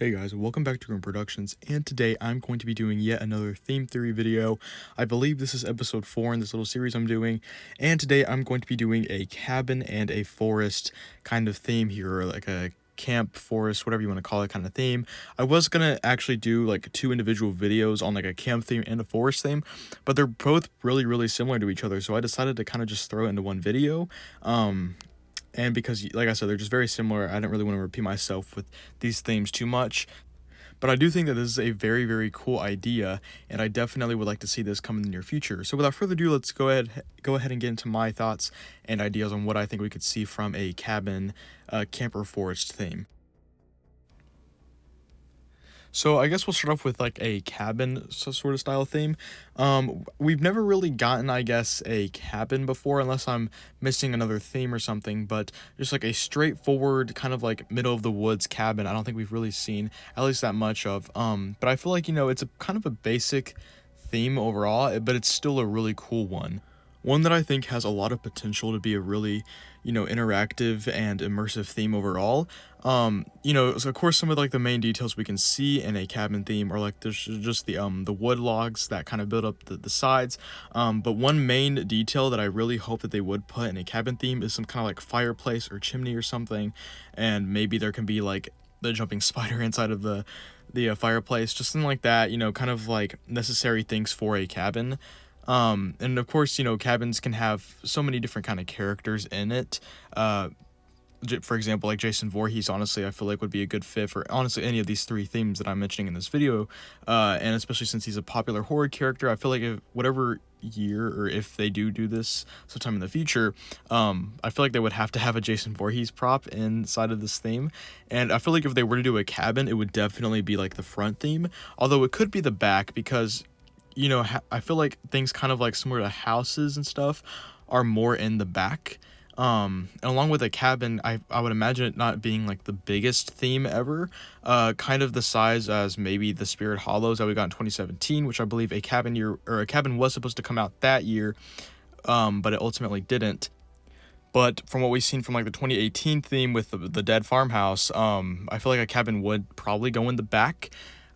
Hey guys, welcome back to Grim Productions, and today I'm going to be doing yet another theme theory video. I believe this is episode 4 in this little series I'm doing, and today I'm going to be doing a cabin and a forest kind of theme here, or like a camp, forest, whatever you want to call it kind of theme. I was gonna actually do like two individual videos on like a camp theme and a forest theme, but they're both really similar to each other, so I decided to kind of just throw it into one video. And because, like I said, they're just very similar, I didn't really want to repeat myself with these themes too much. But I do think that this is a very cool idea, and I definitely would like to see this come in the near future. So without further ado, let's go ahead and get into my thoughts and ideas on what I think we could see from a cabin, camper forest theme. So I guess we'll start off with like a cabin sort of style theme. We've never really gotten, I guess, a cabin before, unless I'm missing another theme or something. But just like a straightforward kind of like middle of the woods cabin, I don't think we've really seen at least that much of. But I feel like it's a kind of a basic theme overall, but it's still a really cool one. One that I think has a lot of potential to be a really, interactive and immersive theme overall. So of course some of like the main details we can see in a cabin theme are like there's just the wood logs that kind of build up the sides. But one main detail that I really hope that they would put in a cabin theme is some kind of like fireplace or chimney or something, and maybe there can be like the jumping spider inside of the fireplace, just something like that. Kind of like necessary things for a cabin. And of course, cabins can have so many different kind of characters in it. For example, like Jason Voorhees, honestly, I feel like would be a good fit for honestly any of these three themes that I'm mentioning in this video. And especially since he's a popular horror character, I feel like if whatever year or if they do this sometime in the future, I feel like they would have to have a Jason Voorhees prop inside of this theme. And I feel like if they were to do a cabin, it would definitely be like the front theme, although it could be the back because I feel like things kind of like similar to houses and stuff are more in the back. And along with a cabin, I would imagine it not being like the biggest theme ever, kind of the size as maybe the Spirit Hollows that we got in 2017, which I believe a cabin was supposed to come out that year, but it ultimately didn't. But from what we've seen from like the 2018 theme with the Dead Farmhouse, I feel like a cabin would probably go in the back,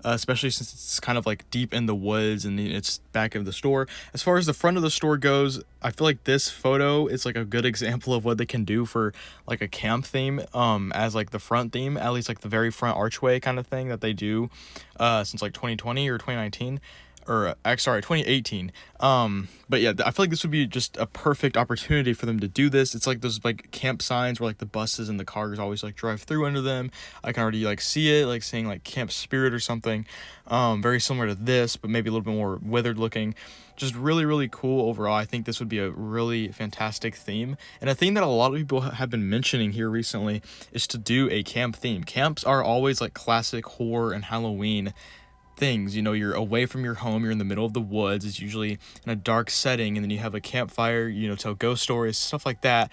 especially since it's kind of like deep in the woods and it's back of the store. As far as the front of the store goes, I feel like this photo is like a good example of what they can do for like a camp theme, as like the front theme, at least like the very front archway kind of thing that they do since like 2020 or 2019 or sorry 2018. But yeah, I feel like this would be just a perfect opportunity for them to do this. It's like those like camp signs where like the buses and the cars always like drive through under them. I can already like see it, like saying like Camp Spirit or something, very similar to this but maybe a little bit more withered looking. Just really cool overall. I think this would be a really fantastic theme, and a thing that a lot of people have been mentioning here recently is to do a camp theme. Camps are always like classic horror and Halloween things. You're away from your home, you're in the middle of the woods, it's usually in a dark setting, and then you have a campfire, tell ghost stories, stuff like that.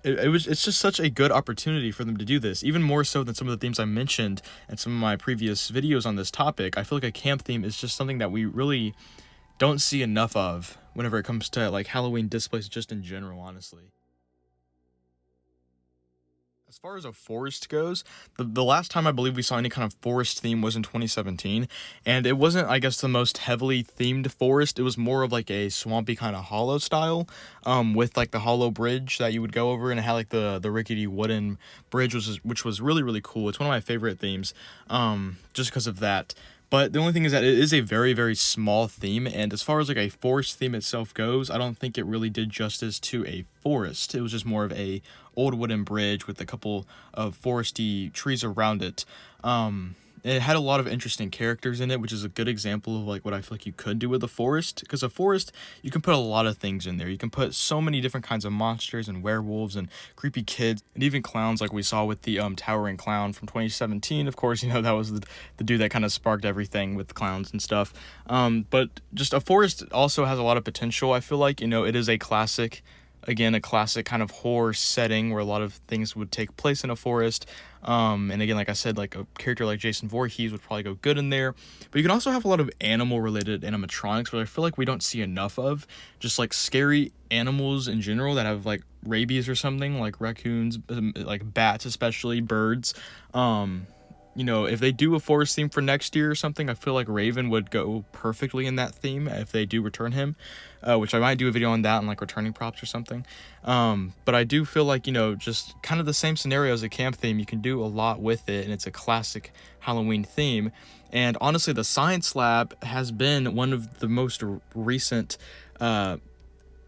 It's just such a good opportunity for them to do this, even more so than some of the themes I mentioned in some of my previous videos on this topic. I feel like a camp theme is just something that we really don't see enough of whenever it comes to like Halloween displays just in general, honestly. As far as a forest goes, the last time I believe we saw any kind of forest theme was in 2017, and it wasn't, I guess, the most heavily themed forest. It was more of like a swampy kind of hollow style, with like the hollow bridge that you would go over, and it had like the rickety wooden bridge, which was really cool. It's one of my favorite themes, just because of that. But the only thing is that it is a very small theme, and as far as like a forest theme itself goes, I don't think it really did justice to a forest. It was just more of a old wooden bridge with a couple of foresty trees around it. It had a lot of interesting characters in it, which is a good example of like what I feel like you could do with a forest. Because a forest, you can put a lot of things in there. You can put so many different kinds of monsters and werewolves and creepy kids and even clowns, like we saw with the Towering Clown from 2017. Of course, that was the dude that kind of sparked everything with clowns and stuff. But just a forest also has a lot of potential. I feel like it is a classic. Again, a classic kind of horror setting where a lot of things would take place in a forest. And again, like I said, like a character like Jason Voorhees would probably go good in there. But you can also have a lot of animal-related animatronics, which I feel like we don't see enough of. Just like scary animals in general that have like rabies or something, like raccoons, like bats especially, birds. you know, if they do a forest theme for next year or something, I feel like Raven would go perfectly in that theme if they do return him, which I might do a video on that and like returning props or something. But I do feel like, you know, just kind of the same scenario as a camp theme, you can do a lot with it, and it's a classic Halloween theme. And honestly, the science lab has been one of the most recent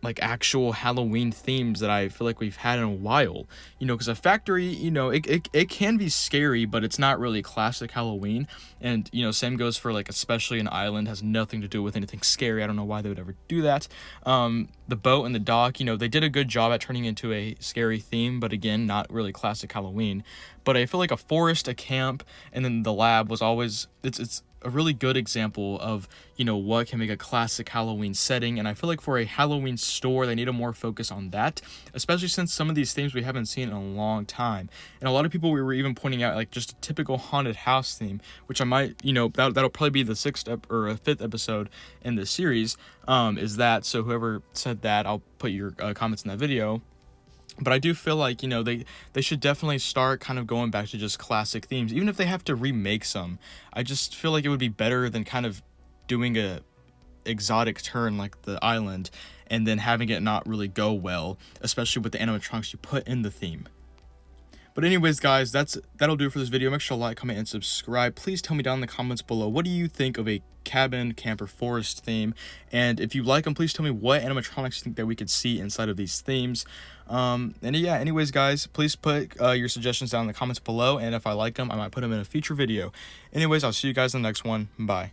like actual Halloween themes that I feel like we've had in a while, you know, because a factory, you know, it can be scary, but it's not really classic Halloween. And, you know, same goes for like, especially an island, has nothing to do with anything scary. I don't know why they would ever do that. The boat and the dock, you know, they did a good job at turning into a scary theme, but again, not really classic Halloween. But I feel like a forest, a camp, and then the lab was always, it's a really good example of, you know, what can make a classic Halloween setting. And I feel like for a Halloween store, they need to more focus on that, especially since some of these themes we haven't seen in a long time. And a lot of people, we were even pointing out like just a typical haunted house theme, which I might, you know, that'll probably be the fifth episode in this series, is that. So whoever said that, I'll put your comments in that video. But I do feel like, you know, they should definitely start kind of going back to just classic themes, even if they have to remake some. I just feel like it would be better than kind of doing a exotic turn like the island and then having it not really go well, especially with the animatronics you put in the theme. But anyways, guys, that'll do it for this video. Make sure to like, comment, and subscribe. Please tell me down in the comments below, what do you think of a cabin, camper, forest theme? And if you like them, please tell me what animatronics you think that we could see inside of these themes. And yeah, anyways, guys, please put your suggestions down in the comments below, and if I like them, I might put them in a future video. Anyways, I'll see you guys in the next one. Bye.